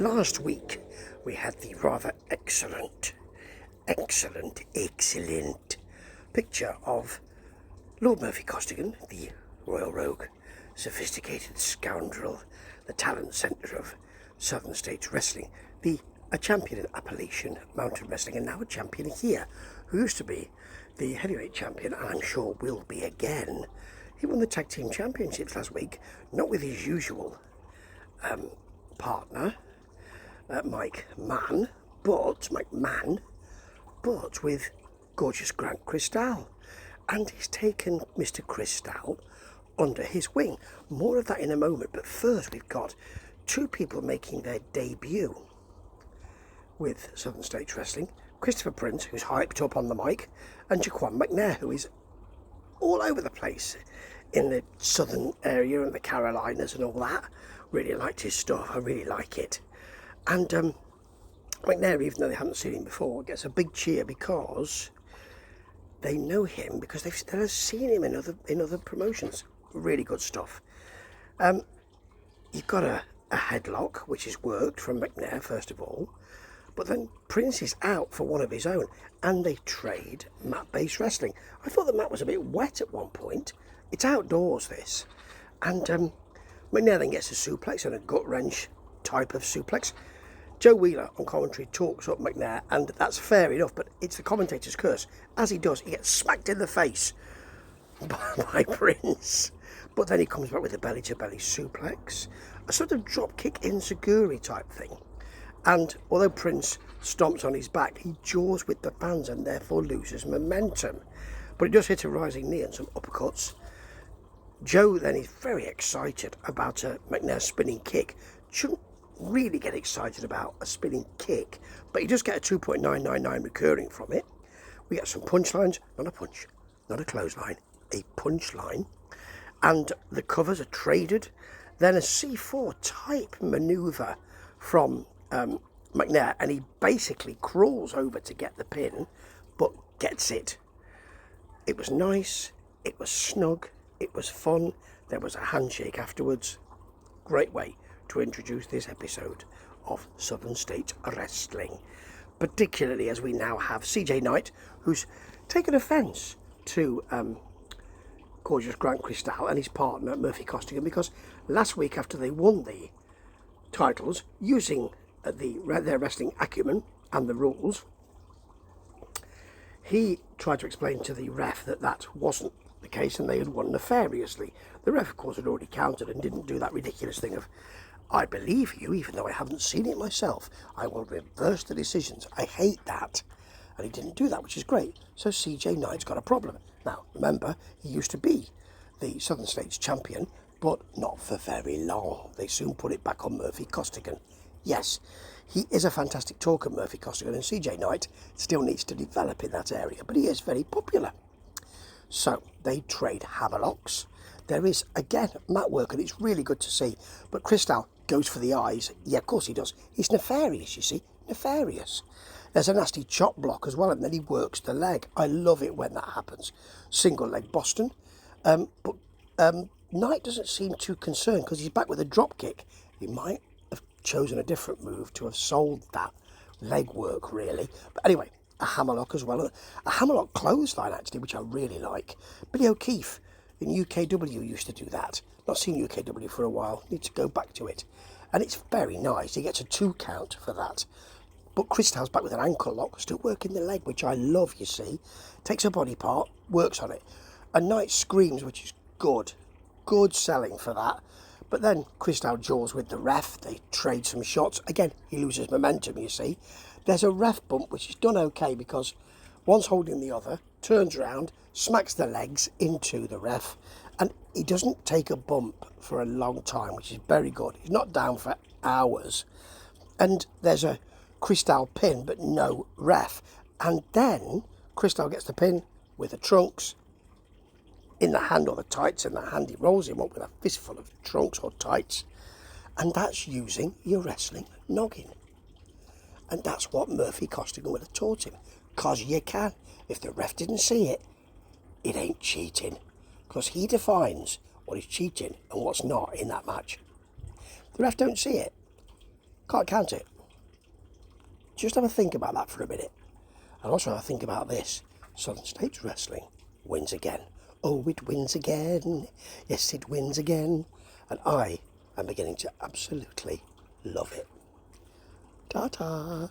Last week we had the rather excellent picture of Lord Murphy Costigan, the Royal Rogue, sophisticated scoundrel, the talent centre of Southern States Wrestling, a champion in Appalachian Mountain Wrestling and now a champion here, who used to be the heavyweight champion and I'm sure will be again. He won the tag team championships last week, not with his usual partner, Mike Mann, but with gorgeous Grant Kristal. And he's taken Mr. Kristal under his wing. More of that in a moment, but first we've got two people making their debut with Southern States Wrestling. Christopher Prince, who's hyped up on the mic, and Jaquan McNair, who is all over the place in the southern area and the Carolinas and all that. Really liked his stuff, I really like it. And McNair, even though they haven't seen him before, gets a big cheer because they know him, because they've seen him in other promotions. Really good stuff. You've got a headlock, which has worked from McNair, first of all, but then Prince is out for one of his own, and they trade mat-based wrestling. I thought the mat was a bit wet at one point. It's outdoors, this. And McNair then gets a suplex and a gut-wrench type of suplex. Joe Wheeler on commentary talks up McNair, and that's fair enough, but it's the commentator's curse. As he does, he gets smacked in the face by Prince. But then he comes back with a belly-to-belly suplex, a sort of drop-kick enziguri type thing. And although Prince stomps on his back, he jaws with the fans and therefore loses momentum. But he does hit a rising knee and some uppercuts. Joe then is very excited about a McNair spinning kick. Shouldn't really get excited about a spinning kick, but you just get a 2.999 recurring from it. We get some punchlines, not a punch, not a clothesline, a punchline, and the covers are traded. Then a C4 type manoeuvre from McNair, and he basically crawls over to get the pin, but gets it. It was nice, it was snug, it was fun, there was a handshake afterwards. Great way to introduce this episode of Southern States Wrestling, particularly as we now have CJ Knight, who's taken offence to gorgeous Grant Kristal and his partner Murphy Costigan, because last week after they won the titles using their wrestling acumen and the rules, he tried to explain to the ref that wasn't the case and they had won nefariously. The ref, of course, had already counted and didn't do that ridiculous thing of, I believe you, even though I haven't seen it myself. I will reverse the decisions. I hate that. And he didn't do that, which is great. So CJ Knight's got a problem. Now, remember, he used to be the Southern States champion, but not for very long. They soon put it back on Murphy Costigan. Yes, he is a fantastic talker, Murphy Costigan, and CJ Knight still needs to develop in that area, but he is very popular. So they trade hammerlocks. There is, again, mat work, and it's really good to see. But Kristal goes for the eyes. Yeah, of course he does. He's nefarious, you see. Nefarious. There's a nasty chop block as well, and then he works the leg. I love it when that happens. Single leg Boston. But Knight doesn't seem too concerned because he's back with a drop kick. He might have chosen a different move to have sold that leg work, really. But anyway, a hammerlock as well. A hammerlock clothesline, actually, which I really like. Billy O'Keefe in UKW used to do that. Not seen UKW for a while. Need to go back to it. And it's very nice. He gets a 2 count for that. But Kristal's back with an ankle lock, still working the leg, which I love, you see. Takes a body part, works on it. And Knight screams, which is good. Good selling for that. But then Kristal jaws with the ref. They trade some shots. Again, he loses momentum, you see. There's a ref bump, which is done okay because one's holding the other, turns around, smacks the legs into the ref, and he doesn't take a bump for a long time, which is very good. He's not down for hours. And there's a Kristal pin, but no ref. And then Kristal gets the pin with the trunks in the hand, or the tights in the hand. He rolls him up with a fistful of trunks or tights. And that's using your wrestling noggin. And that's what Murphy Costigan would have taught him. Because you can. If the ref didn't see it, it ain't cheating. Because he defines what is cheating and what's not in that match. The ref don't see it. Can't count it. Just have a think about that for a minute. And also have a think about this. Southern States Wrestling wins again. Oh, it wins again. Yes, it wins again. And I am beginning to absolutely love it. Ta-ta.